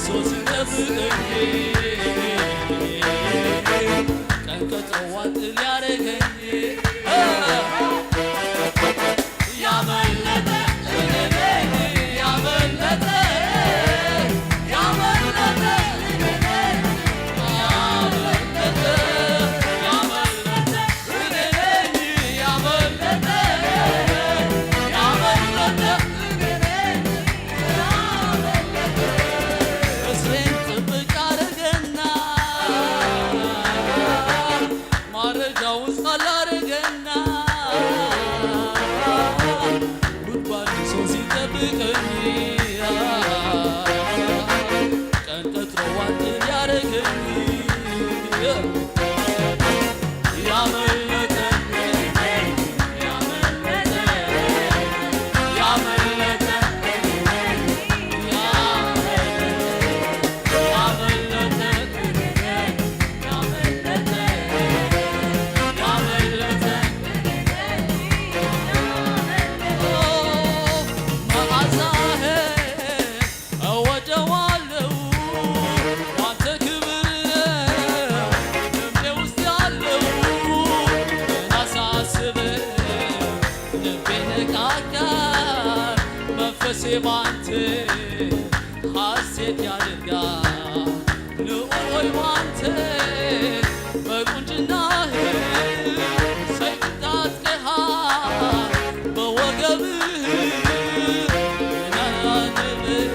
ሶስ ደብቀኝ ቀንቀጥዋት ሊያረገኝ ያመለጠ ያመለጠ ያመለጠ ያመለጠ ያመለጠ ያመለጠ ያመለጠ እስሬን ጥብቅ አረገና ማረጃ ውስጥ አላረገና ጉድጓድ ሰው ሲጠብቀኝ ቀን ቀጥሮ ዋጥ ያረገኝ ያመለጠ ያመለጠ ያመለጠ ባንተ ሐሴት ያደርጋል ልዑል ባንተ በቁንጅናህ ሰይፍ ታጥቀሃል በወገብህ ናንብህ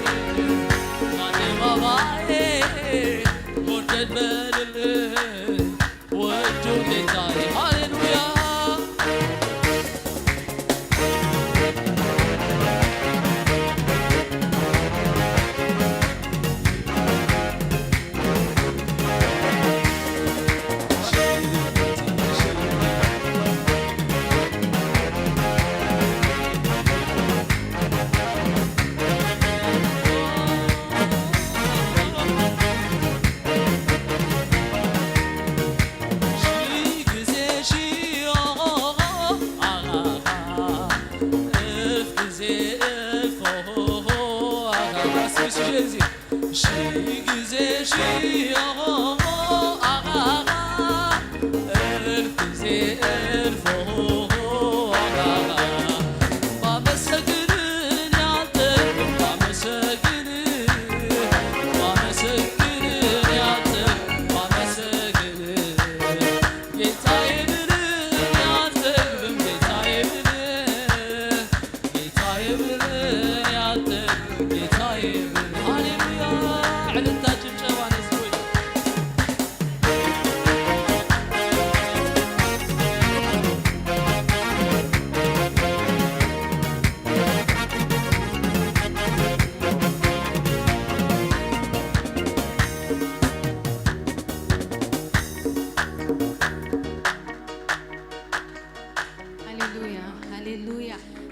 አደባባዬ ጎርደድ በልልህ ወዶ ጌታዬ ሃሌሉያ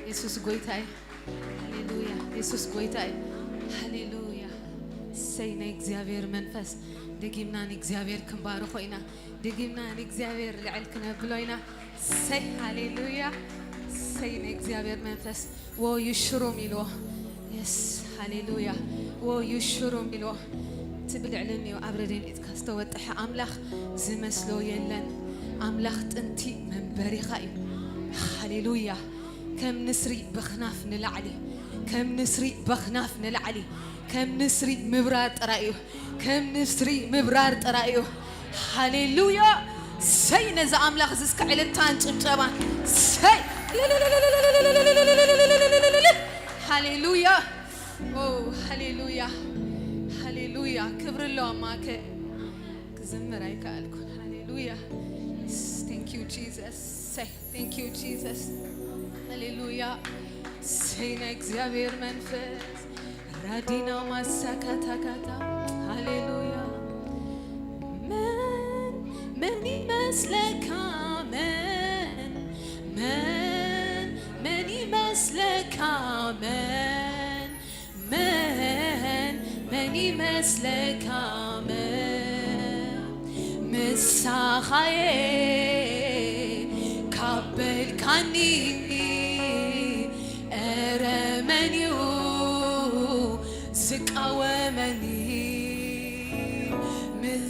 ኢየሱስ ጎይታይ ሃሌሉያ ኢየሱስ ጎይታይ ሃሌሉያ ሰይነ እግዚአብሔር መንፈስ ደጊምናን እግዚአብሔር ክንባር ኮይና ደጊምናን እግዚአብሔር ልዕል ክነብሎይና ሰይ ሃሌሉያ ሰይነ እግዚአብሔር መንፈስ ወ ይሽሩ ሚሎ የስ ሃሌሉያ ወ ይሽሩ ሚሎ ትብልዕልኒ አብረደን ኢትካስተወጥሐ አምላኽ ዝመስሎ የለን አምላኽ ጥንቲ መንበሪኻ እዩ ሃሌሉያ كم نسري بخناف نلعلي كم نسري بخناف نلعلي كم نسري مبرار ترايو كم نسري مبرار ترايو هاليلويا سي نزا أملاخ زسك على تانج طبعا سي هاليلويا أوه هاليلويا هاليلويا كبر الله معك كزمر أيك ألكون هاليلويا thank you Jesus say thank you Jesus ሃሌሉያ ሰይና እግዚአብሔር መንፈስ ራዲና ማሳካታካታ ሃሌሉያ ምን ይመስለካ ምን ይመስለካ ምን ይመስለካ ምሳኻዬ ካበል ካኒ أرمنيو زكاومني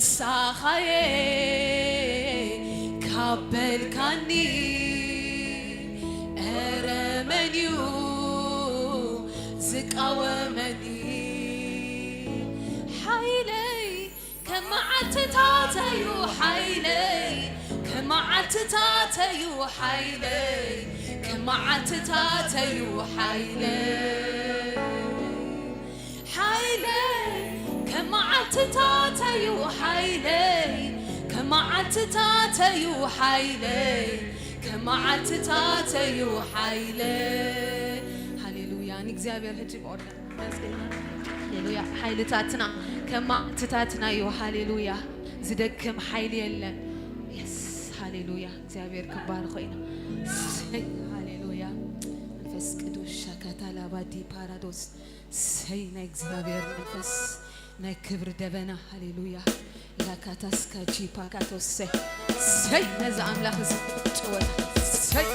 ምሳኻዬ ካበልካኒ ኤረመንዩ ዝቃወመኒ ሓይለይ ከመዓልትታተዩ ሓይለይ ከመዓልትታተዩ ሓይለይ ከመዓልትታተዩ ሓይለይ ሓይለይ ከመዓልትታተዩ ሓይለይ ከመዓልትታተዩ ሓይለይ ከመዓልትታተዩ ሓይለይ ሃሌሉያ ንእግዚአብሔር ሕጂ ቆርዳ ሃሌሉያ ሓይልታትና ከመዓልትታትና እዩ ሃሌሉያ ዝደክም ሓይል የለን የስ ሃሌሉያ እግዚአብሔር ክባር ኮይና ሃሌሉያ መንፈስ ቅዱስ ሸከታላባዲ ፓራዶስ ሰይ ናይ እግዚአብሔር መንፈስ ናይ ክብር ደበና ሃሌሉያ ላካታስካጂ ፓካቶስ ሰይ ነዛ አምላክ ጭወታ ሰይ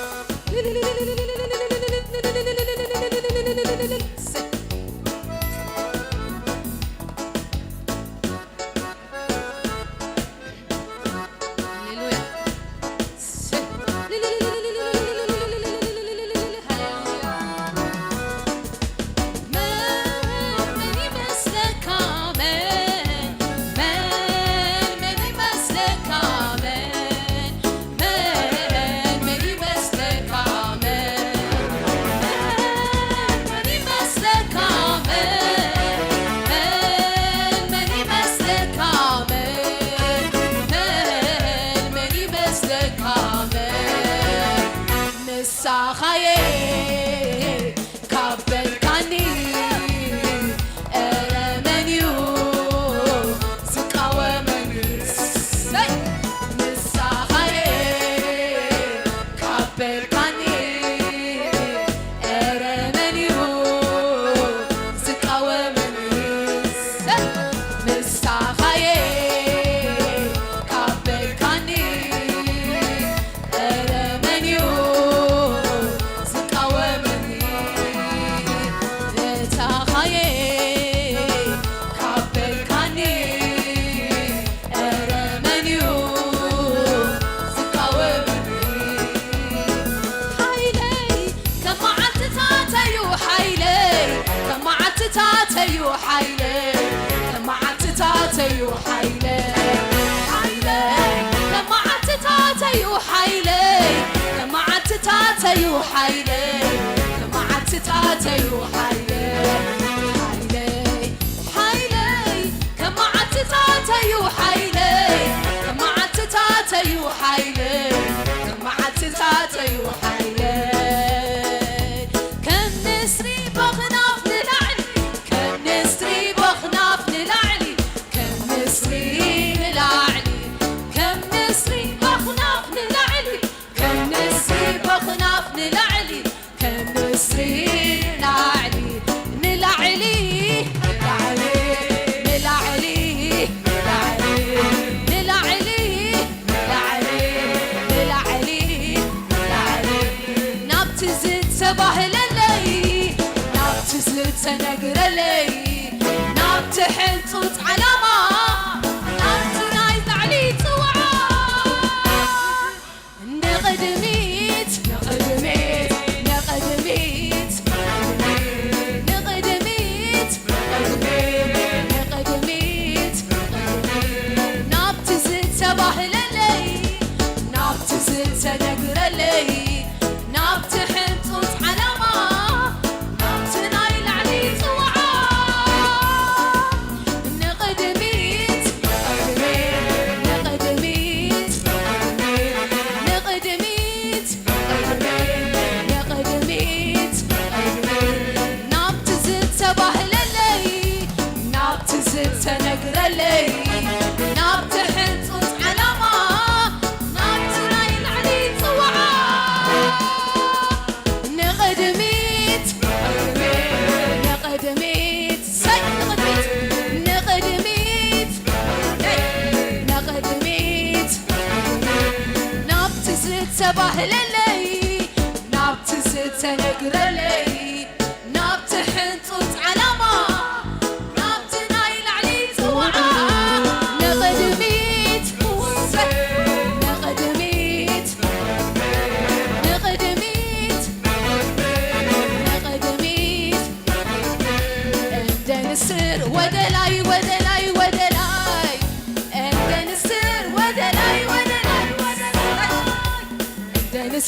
نقدمي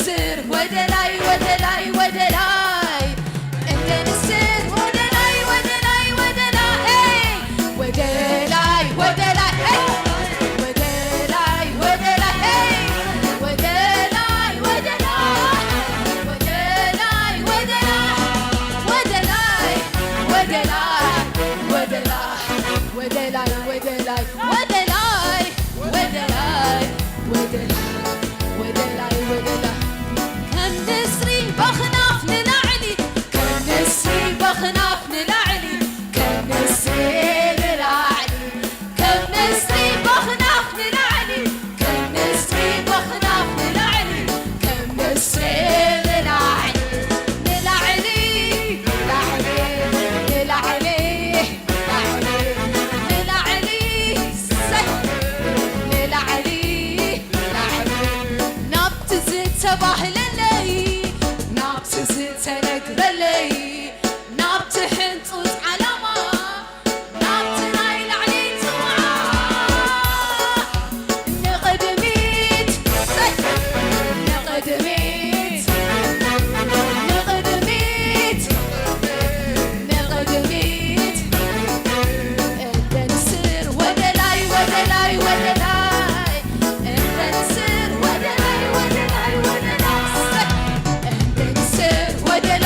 نسر ودلاي ودلاي ودلاي انت نسر ودلاي ودلاي ودلاي ودلاي ودلاي ودلاي ودلاي ودلاي ودلاي ودلاي ودلاي ودلاي ودلاي صباح للي نابت زيتنك رلي نابت حنطوط علما نابت نايل عليك معاه نقدميت نقدميت نقدميت نقدميت انت نسر ودلاي ودلاي ودلاي انت نسر ودلاي ودلاي ودلاي ودلاي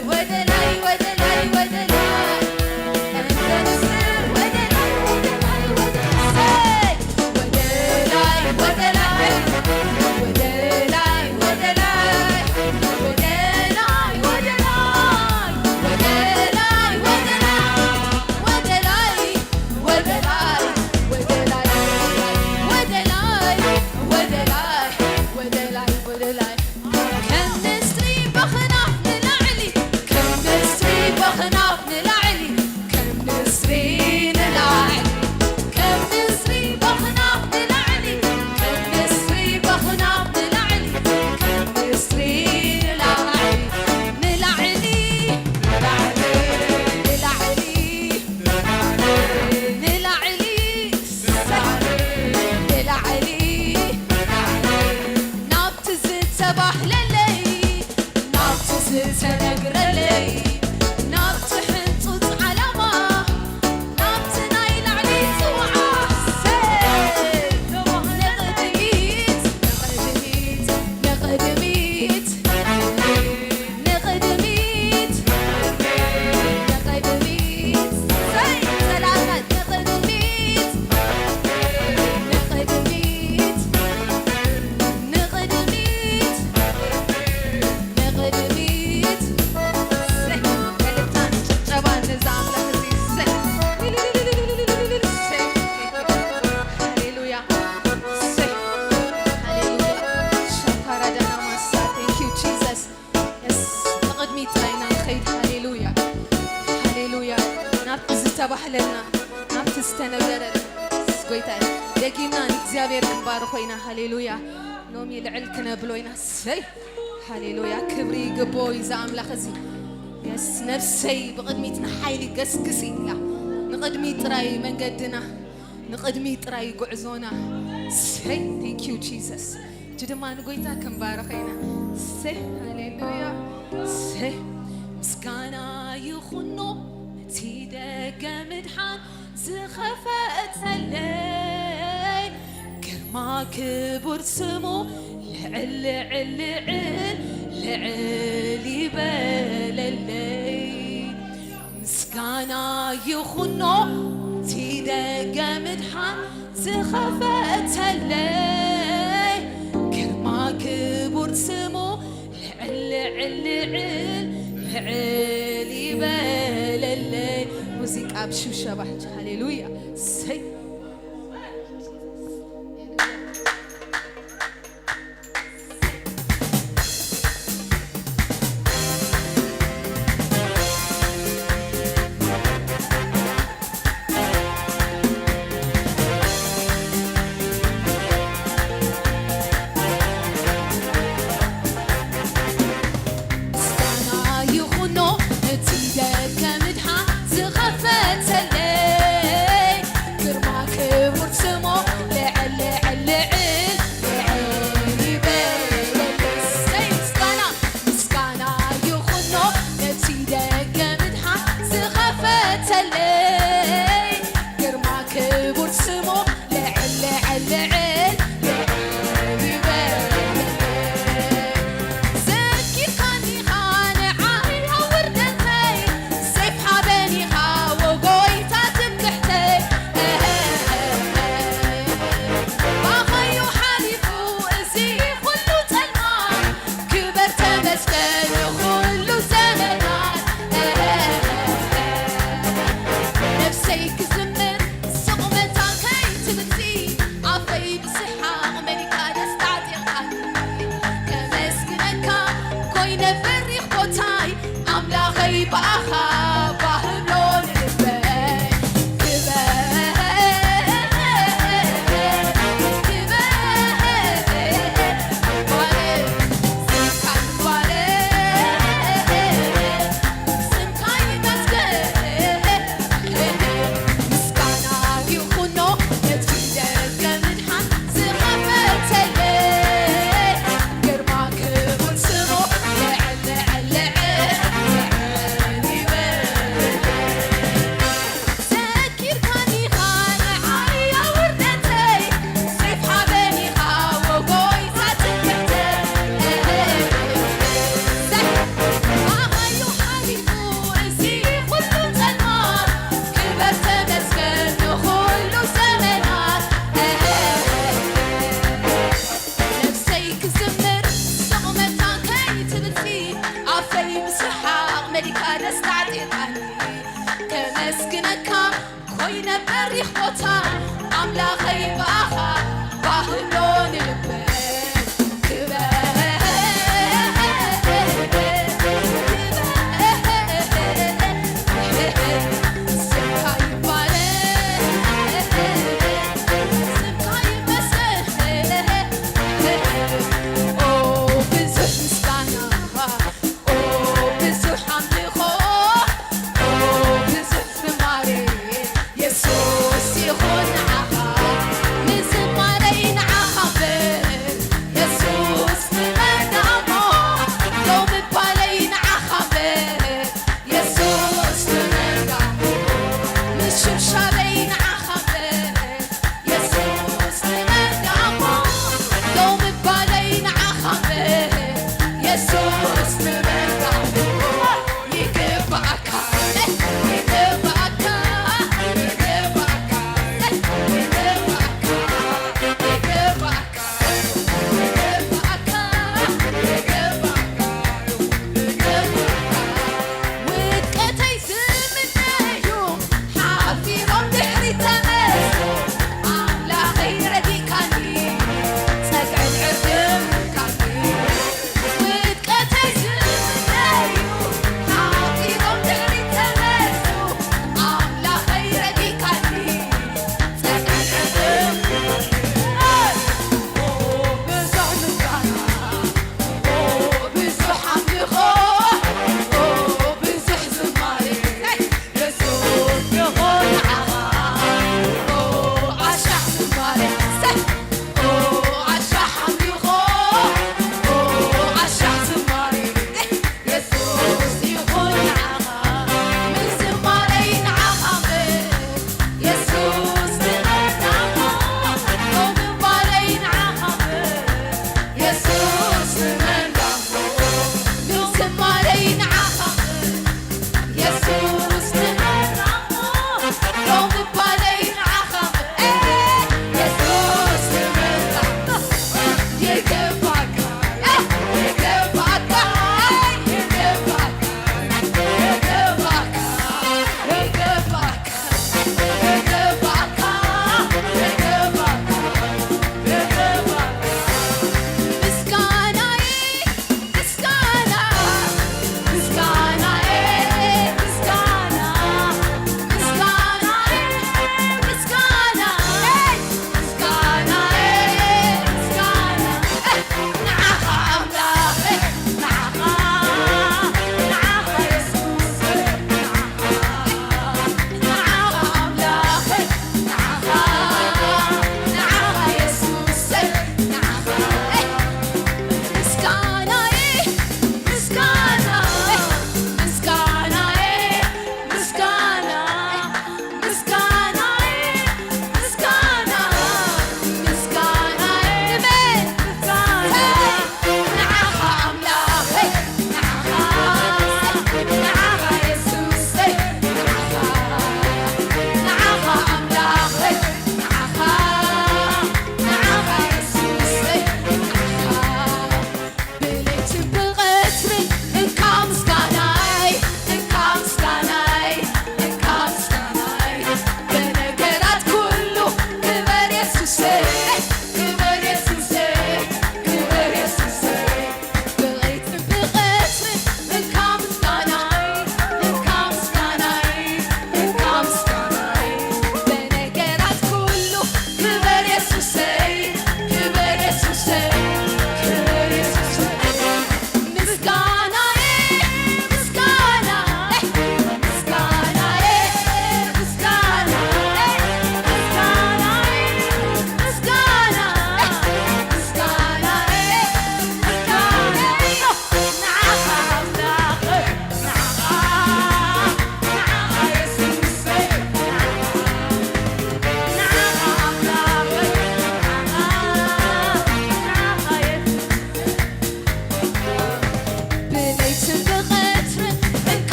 ودلاي ودلاي زلي نابت حنطوط علامة نابت نايل علي توعى نقدميت نقدميت نقدميت نقدميت سلامات نقدميت نقدميت نقدميت نقدميت كلمتان شبان نزام لخزي هاليلويا هاليلويا شكرا دنا مسا thank you Jesus yes نقدميت راينا نخيد هاليلويا هاليلويا نابت زتبح لنا نابت استنبرر سقويتاي دقينا نتزابير كنبار خوينا هاليلويا نومي لعلكنا بلوينا سي هاليلويا كبري قبوي زام لخزي يس نفسي بقدميتنا حيلي قسقسي يا نقدمي تراي من قدنا نقدمي تراي قعزونا سي thank you Jesus جدما نقويتا كنبار خوينا سي هاليلويا سي مسكانا يخنو تيدك مدحان زخفت الليل كرما كبر سمو لعل عل عل لعلي بالليل مسكانا يخنو تيدك مدحان زخفت الليل كرما كبر سمو لعل عل عل لعلي بالليل موسيقى بشو شبح هاليلويا سي يسوس يخون عخا من زمارين عخا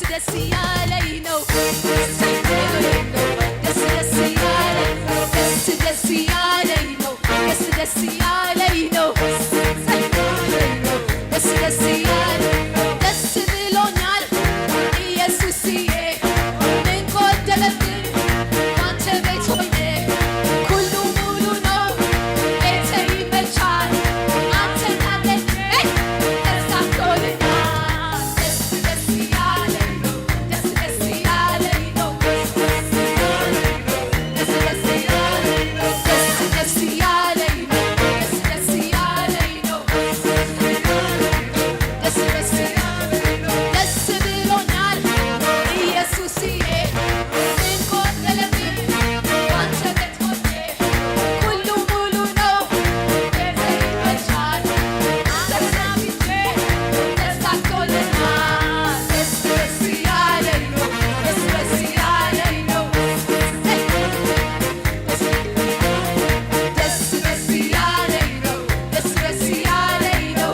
ደስ እያለኝ ነው ደስ ደስ እያለኝ ደስ እያለኝ ነው ደስ እያለኝ ነው ደስ እያለኝ ደስ ብሎኛል ኢየሱስዬ ምን ጎደለብኝ ባንተ ቤት ሆኜ ሁሉ ሙሉ ነው ቤቴ ይመቻል አንተን አገኘ ተሳክቶልኛል ደስ እያለኝ ነው ደስ እያለኝ ነው ደስ እያለኝ ነው ደስ እያለኝ ነው ደስ እያለኝ ነው ደስ ብሎኛል ኢየሱስዬ ምን ጎደለብኝ ባንተ ቤት ሆኜ ሁሉ ሙሉ ነው ቤቴ ይመቻል አንተን አግኝቼ ተሳክቶልኛል ደስ እያለኝ ነው ደስ እያለኝ ነው ደስ እያለኝ ነው ደስ እያለኝ ነው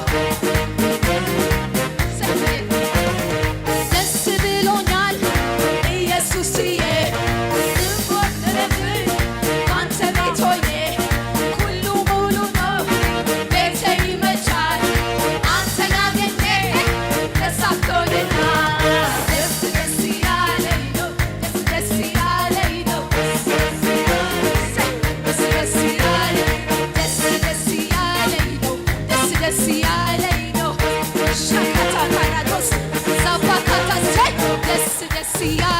ደስ ብሎኛል ኢየሱስዬ ምን ጎደለብኝ ባንተ ቤት ሆኜ ሁሉ ሙሉ ነው ቤቴ ይመቻል አንተን አግኝቼ ተሳክቶልኛል ደስ እያለኝ ነው ደስ እያለኝ ነው ደስ እያለኝ ነው ደስ እያለኝ ነው ሻካታ ካራቶስ ዛባካታ ደስ እያለኝ